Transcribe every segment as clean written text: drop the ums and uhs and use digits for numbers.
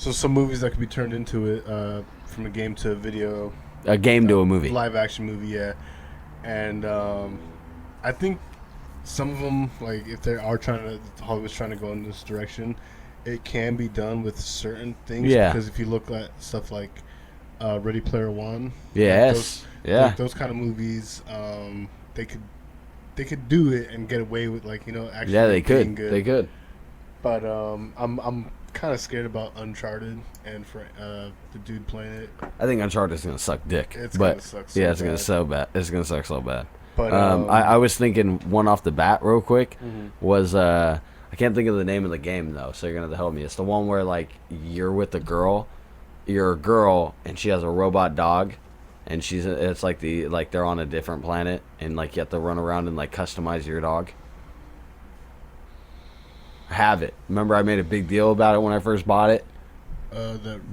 So some movies that could be turned into it, from a game to a video, A game to a movie. live action movie, yeah. And I think some of them, like if they are Hollywood's trying to go in this direction, it can be done with certain things. Yeah. Because if you look at stuff like Ready Player One, Yes. those kind of movies, they could do it and get away with actually. Yeah, they being could. good. They could. But I'm kind of scared about Uncharted and for the dude playing it. I think Uncharted is gonna suck dick. It's but gonna suck so yeah, it's bad. gonna so bad. It's gonna suck so bad. But I was thinking one off the bat real quick Mhm. was I can't think of the name of the game though, so you're gonna have to help me. It's the one where like you're with a girl, you're a girl and she has a robot dog, and it's like they're on a different planet and like you have to run around and like customize your dog. I have it. Remember I made a big deal about it when I first bought it?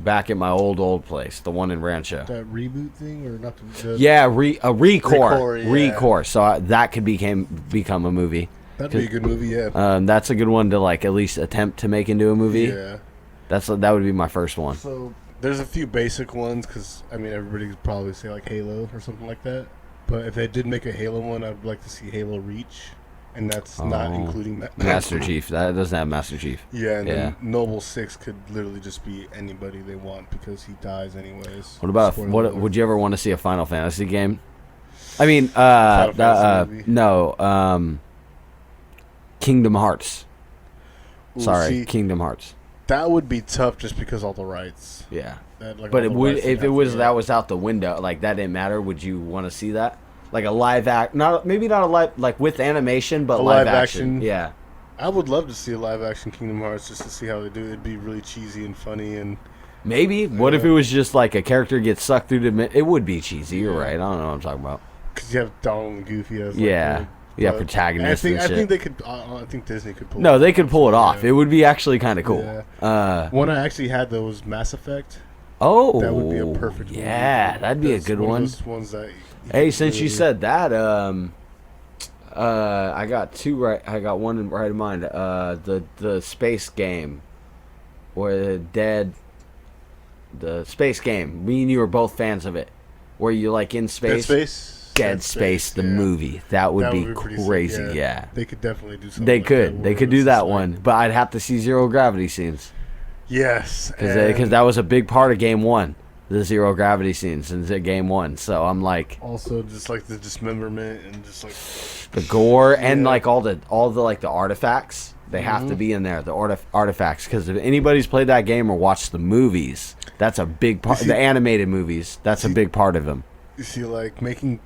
Back at my old place, the one in Rancho. that reboot thing or not? Yeah, Recore. Recore, yeah. Recore. So that could become a movie. That'd be a good movie, yeah. That's a good one to like at least attempt to make into a movie. Yeah. That would be my first one. So there's a few basic ones because everybody could probably say like Halo or something like that. But if they did make a Halo one, I'd like to see Halo Reach, and that's not including Master Chief. That doesn't have Master Chief. Yeah, and then Noble 6 could literally just be anybody they want because he dies anyways. What about Spoiler what? alert. Would you ever want to see a Final Fantasy game? I mean, Fantasy movie? no, Kingdom Hearts. Ooh, Sorry, see, Kingdom Hearts. that would be tough just because all the rights. Yeah, But but it would if it was that was out the window, like that didn't matter. Would you want to see that? Like a live maybe not a live, like with animation, but A live live action. action. Yeah. I would love to see a live action Kingdom Hearts just to see how they do it. It'd be really cheesy and funny and Maybe. What if it was just like a character gets sucked through it would be cheesy. You're right. I don't know what I'm talking about. because you have Donald and Goofy as Protagonists and I shit. think they could. I think Disney could pull. No, it they could pull it off. Yeah. It would be actually kind of cool. Yeah. One I actually had though was Mass Effect. Oh, That would be a perfect movie. Yeah, that'd be a That's good one. one. Of those ones that Hey, since you said that, I got two right. I got one right in mind. The space game, or the space game. Me and you are both fans of it, where you like in space. Dead Space, the movie. That would be pretty sick, crazy. Yeah. They could definitely do something. They like could. that They where could do it's that just like- one, but I'd have to see zero gravity scenes Yes, because that was a big part of Game 1, the zero gravity scenes in Game 1. So I'm like also just like the dismemberment and just like the gore and like all the like the artifacts. They have to be in there. The artifacts, because if anybody's played that game or watched the movies, that's a big part. The animated movies, that's a big part of them. you see, like making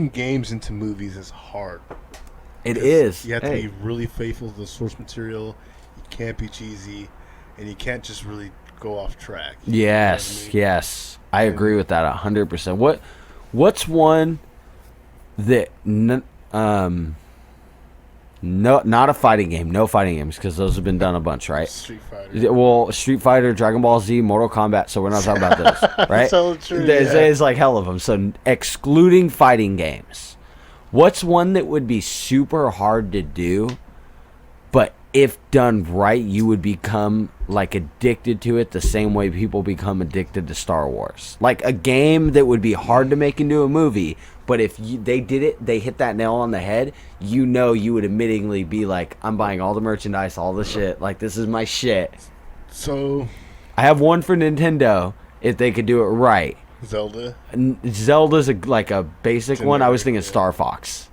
games into movies is hard. It is. You have to be really faithful to the source material. You can't be cheesy, and you can't just really go off track. Yes, You know what I mean? yes, I agree with that 100%. What's one that not a fighting game, no fighting games, because those have been done a bunch, right? Street Fighter. Well, Street Fighter, Dragon Ball Z, Mortal Kombat. So we're not talking about those, right? So true, There's like hell of them. So excluding fighting games, what's one that would be super hard to do, but if done right, you would become like addicted to it the same way people become addicted to Star Wars? Like a game that would be hard to make into a movie, but if they did it, they hit that nail on the head, you would admittingly be like, I'm buying all the merchandise, all the shit. Like, this is my shit. So, I have one for Nintendo if they could do it right. Zelda. Zelda's like a basic one. I was thinking Generic, yeah. Star Fox.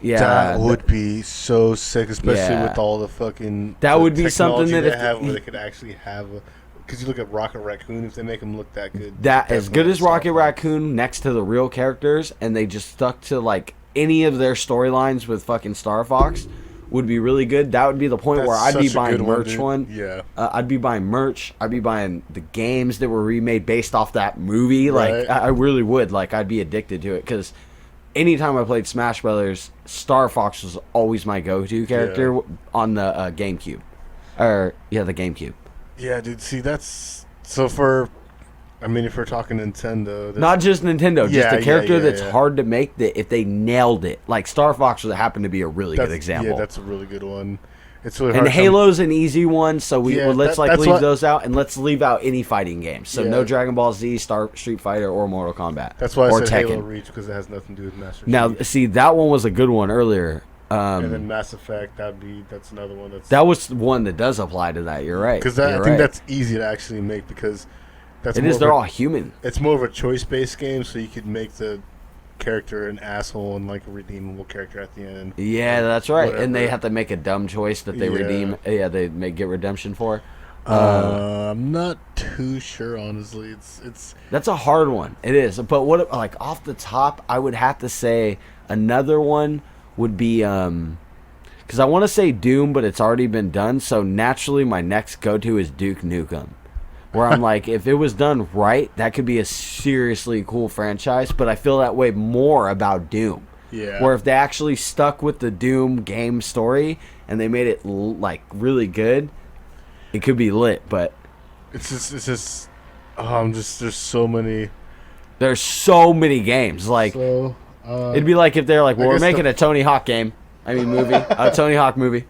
Yeah, That would be so sick, especially Yeah. with all the fucking. That the would be something technology that they if- have where they could actually have. Because you look at Rocket Raccoon, if they make him look that good. that as good definitely as Star Rocket Fox. Raccoon next to the real characters, and they just stuck to like any of their storylines with fucking Star Fox, would be really good. That would be the point That's where I'd be such a buying good one, merch dude. one. Yeah. I'd be buying merch. I'd be buying the games that were remade based off that movie. Right. Like I really would. Like I'd be addicted to it because anytime I played Smash Brothers, Star Fox was always my go-to character on the GameCube, the GameCube. Yeah, dude. See, that's so for. I mean, if we're talking Nintendo, that's- Not just Nintendo, just Yeah, a character yeah, that's yeah. hard to make. That if they nailed it, like Star Fox would happen to be a really good example. Yeah, that's a really good one. It's really And hard. Halo's an easy one, so let's that's leave what, those out, and let's leave out any fighting games. So Yeah. no Dragon Ball Z, Street Fighter, or Mortal Kombat. That's why I or said Tekken. Halo Reach, because it has nothing to do with Master Now, Chief. see, that one was a good one earlier. And then Mass Effect, that's another one That was one that does apply to that. You're right. Because I You're think right. that's easy to actually make, because that's It is. They're all human. It's more of a choice-based game, so you could make the character an asshole and like a redeemable character at the end. Yeah, that's right. Whatever. And they have to make a dumb choice that they redeem. Yeah, they get redemption for. I'm not too sure, honestly. It's That's a hard one. It is. But what, like, off the top, I would have to say another one would be because I want to say Doom, but it's already been done. So naturally, my next go-to is Duke Nukem, where I'm like, if it was done right, that could be a seriously cool franchise. But I feel that way more about Doom. Yeah. Where if they actually stuck with the Doom game story and they made it like really good, it could be lit. But it's just there's so many. there's so many games. Like So it'd be like if they're like, well, I we're guess making a Tony Hawk game. I mean, movie. A Tony Hawk movie.